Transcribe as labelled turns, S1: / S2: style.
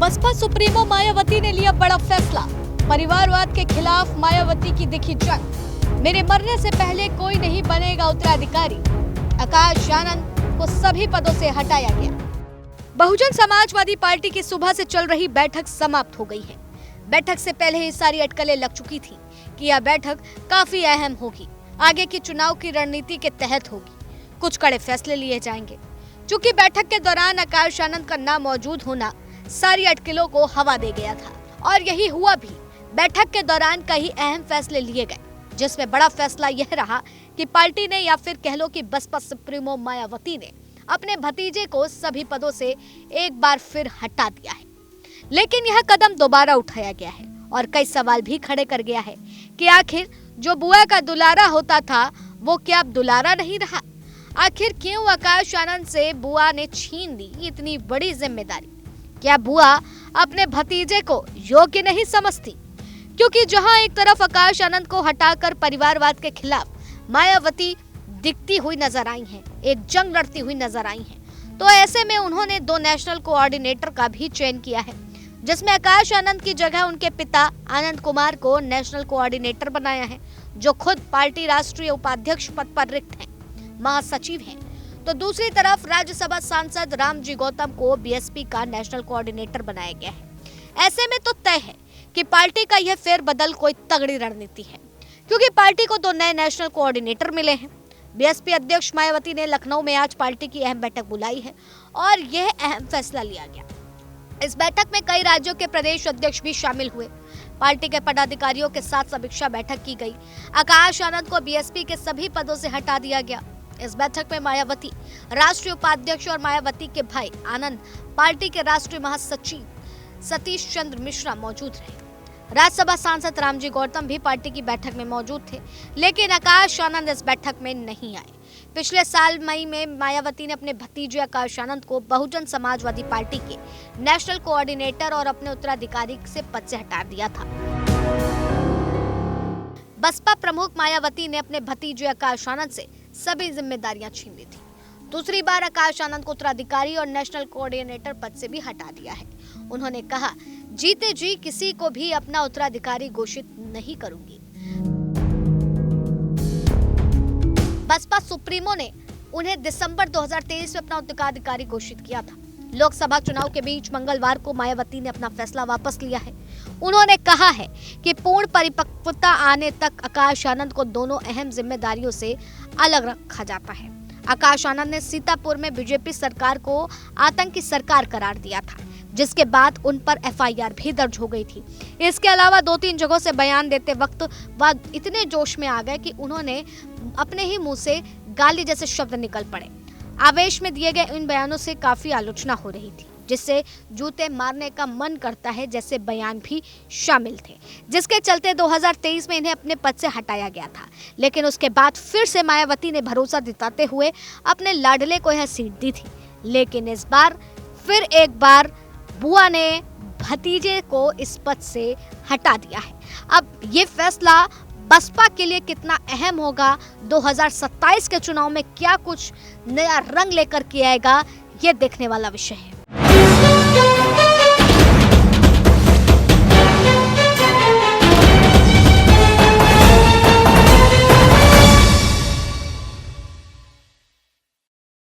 S1: Baspa supremo Mayawati ने लिया बड़ा फैसला। परिवारवाद के खिलाफ मायावती की दिखी जंग। मेरे मरने से पहले कोई नहीं बनेगा उत्तराधिकारी। आकाश आनंद को सभी पदों से हटाया गया। बहुजन समाजवादी पार्टी की सुबह से चल रही बैठक समाप्त हो गई है। बैठक से पहले ही सारी अटकलें लग चुकी थी कि यह बैठक काफी अहम होगी, आगे की चुनाव की रणनीति के तहत होगी, कुछ कड़े फैसले लिए जाएंगे। चूंकि बैठक के दौरान आकाश आनंद का ना मौजूद होना सारी अटकलों को हवा दे गया था, और यही हुआ भी। बैठक के दौरान कई अहम फैसले लिए गए, जिसमें बड़ा फैसला यह रहा कि पार्टी ने, या फिर कह लो कि बसपा सुप्रीमो मायावती ने, अपने भतीजे को सभी पदों से एक बार फिर हटा दिया है। लेकिन यह कदम दोबारा उठाया गया है और कई सवाल भी खड़े कर गया है कि आखिर जो बुआ का दुलारा होता था वो क्या अब दुलारा नहीं रहा। आखिर क्यों आकाश आनंद से बुआ ने छीन ली इतनी बड़ी जिम्मेदारी? क्या बुआ अपने भतीजे को योग्य नहीं समझती? क्योंकि जहां एक तरफ आकाश आनंद को हटाकर परिवारवाद के खिलाफ मायावती दिखती हुई नजर आई हैं, एक जंग लड़ती हुई नजर आई हैं, तो ऐसे में उन्होंने 2 नेशनल कोऑर्डिनेटर का भी चयन किया है, जिसमें आकाश आनंद की जगह उनके पिता आनंद कुमार को नेशनल कोऑर्डिनेटर बनाया है, जो खुद पार्टी राष्ट्रीय उपाध्यक्ष पद पर रिक्त हैं, महासचिव हैं। तो दूसरी तरफ राज्यसभा सांसद रामजी गौतम को बीएसपी का नेशनल कोऑर्डिनेटर बनाया गया है। ऐसे में तो तय है कि पार्टी का यह फेरबदल कोई तगड़ी रणनीति है, क्योंकि पार्टी को 2 नए नेशनल कोऑर्डिनेटर मिले हैं। बीएसपी अध्यक्ष मायावती ने लखनऊ में आज पार्टी की अहम बैठक बुलाई है और यह अहम फैसला लिया गया। इस बैठक में कई राज्यों के प्रदेश अध्यक्ष भी शामिल हुए। पार्टी के पदाधिकारियों के साथ समीक्षा बैठक की गई। आकाश आनंद को बीएसपी के सभी पदों से हटा दिया गया। इस बैठक में मायावती, राष्ट्रीय उपाध्यक्ष और मायावती के भाई आनंद, पार्टी के राष्ट्रीय महासचिव सतीश चंद्र मिश्रा मौजूद रहे। राज्यसभा सांसद रामजी गौतम भी पार्टी की बैठक में मौजूद थे, लेकिन आकाश आनंद इस बैठक में नहीं आए। पिछले साल मई में मायावती ने अपने भतीजे आकाश आनंद को बहुजन समाजवादी पार्टी के नेशनल कोऑर्डिनेटर और अपने उत्तराधिकारी से पद से हटा दिया था। बसपा प्रमुख मायावती ने अपने भतीजे आकाश आनंद से सभी जिम्मेदारियां छीन ली थी। दूसरी बार आकाश आनंद को उत्तराधिकारी और नेशनल कोऑर्डिनेटर पद से भी हटा दिया है। उन्होंने कहा, जीते जी किसी को भी अपना उत्तराधिकारी घोषित नहीं करूंगी। बसपा सुप्रीमो ने उन्हें दिसंबर 2023 में अपना उत्तराधिकारी घोषित किया था। लोकसभा चुनाव के बीच मंगलवार को मायावती ने अपना फैसला वापस लिया है। उन्होंने कहा है कि पूर्ण परिपक्वता आने तक आकाश आनंद को दोनों अहम जिम्मेदारियों से अलग रखा जाता है। आकाश आनंद ने सीतापुर में बीजेपी सरकार को आतंकी सरकार करार दिया था, जिसके बाद उन पर एफआईआर भी दर्ज हो गई थी। इसके अलावा 2-3 जगहों से बयान देते वक्त वह इतने जोश में आ गए कि उन्होंने अपने ही मुंह से गाली जैसे शब्द निकल पड़े। आवेश में दिए गए इन बयानों से काफी आलोचना हो रही थी, जिससे जूते मारने का मन करता है जैसे बयान भी शामिल थे, जिसके चलते 2023 में इन्हें अपने पद से हटाया गया था। लेकिन उसके बाद फिर से मायावती ने भरोसा दिलाते हुए अपने लाडले को यह सीट दी थी। लेकिन इस बार फिर एक बार बुआ ने भतीजे को इस पद से हटा दिया है। अब ये फैसला बसपा के लिए कितना अहम होगा, 2027 के चुनाव में क्या कुछ नया रंग लेकर के आएगा, ये देखने वाला विषय है।